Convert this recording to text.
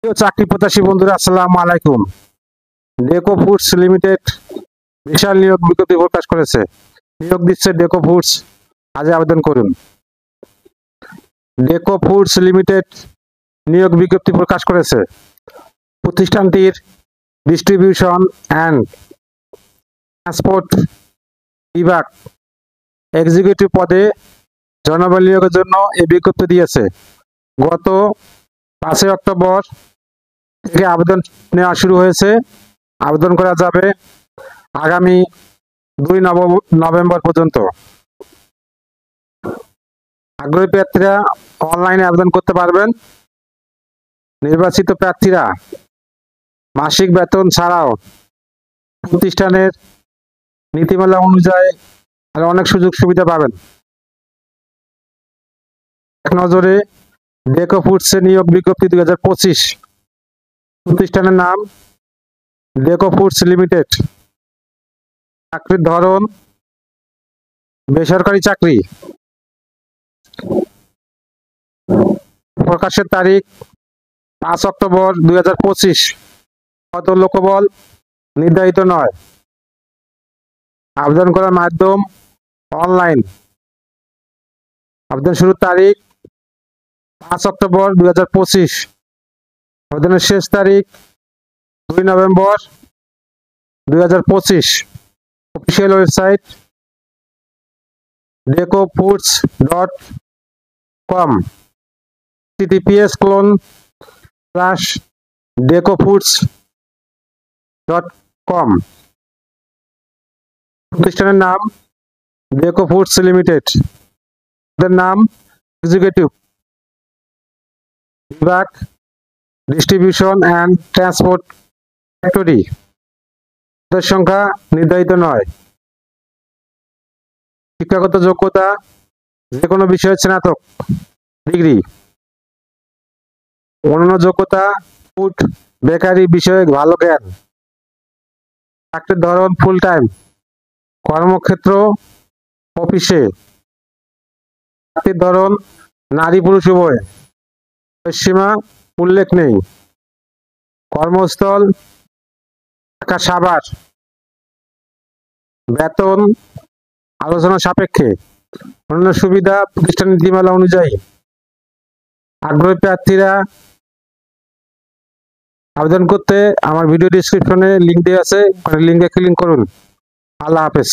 প্রিয় চাকরি প্রত্যাশী বন্ধুরা, আসসালামু আলাইকুম। ডেকো ফুডস লিমিটেড বিশাল নিয়োগ বিজ্ঞপ্তি প্রকাশ করেছে। নিয়োগ দিচ্ছে ডেকো ফুডস। আজই আবেদন করুন। ডেকো ফুডস লিমিটেড নিয়োগ বিজ্ঞপ্তি প্রকাশ করেছে। প্রতিষ্ঠানটির ডিস্ট্রিবিউশন অ্যান্ড ট্রান্সপোর্ট বিভাগ এক্সিকিউটিভ পদে জনবল নিয়োগের জন্য এই বিজ্ঞপ্তি দিয়েছে। গত 5 অক্টোবর থেকে আবেদন নেওয়া শুরু হয়েছে। আবেদন করা যাবে আগামী 2 নভেম্বর পর্যন্ত। আগ্রহী প্রার্থীরা অনলাইনে আবেদন করতে পারবেন। নির্বাচিত প্রার্থীরা মাসিক বেতন ছাড়াও প্রতিষ্ঠানের নীতিমালা অনুযায়ী আরো অনেক সুযোগ সুবিধা পাবেন। এক নজরে ডেকো ফুডসের নিয়োগ বিজ্ঞপ্তি 2025। প্রতিষ্ঠানের নাম ডেকো ফুডস লিমিটেড। চাকরির ধরন বেসরকারি চাকরি। প্রকাশের তারিখ 5 অক্টোবর 2025। কত লোকবল নির্ধারিত নয়। আবেদন করার মাধ্যম অনলাইন। আবেদন শুরুর তারিখ 5 অক্টোবর 2025। আবেদনের শেষ তারিখ 2 November 2025। Official website decofoods.com https://decofoods.com। প্রতিষ্ঠানের নাম ডেকো ফুডস লিমিটেড। এর নাম এক্সিকিউটিভ বিভাগ ডিস্ট্রিবিউশন অ্যান্ড ট্রান্সপোর্ট ফ্যাক্টরি। পদের সংখ্যা নির্ধারিত নয়। শিক্ষাগত যোগ্যতা যে কোনো বিষয়ে স্নাতক ডিগ্রি। অন্যান্য যোগ্যতা ফুড বেকারি বিষয়ে ভালো জ্ঞান। চাকরির ধরন ফুল টাইম। কর্মক্ষেত্র অফিসে। চাকরির ধরন নারী পুরুষ উভয়। সীমা উল্লেখ নেই। কর্মস্থল ঢাকা সাভার। বেতন আলোচনা সাপেক্ষে। অন্যান্য সুবিধা প্রতিষ্ঠান নীতিমালা অনুযায়ী। আগ্রহী প্রার্থীরা আবেদন করতে আমার ভিডিও ডিসক্রিপশনে লিঙ্ক দেওয়া আছে, লিঙ্কে ক্লিক করুন। আল্লাহ হাফেজ।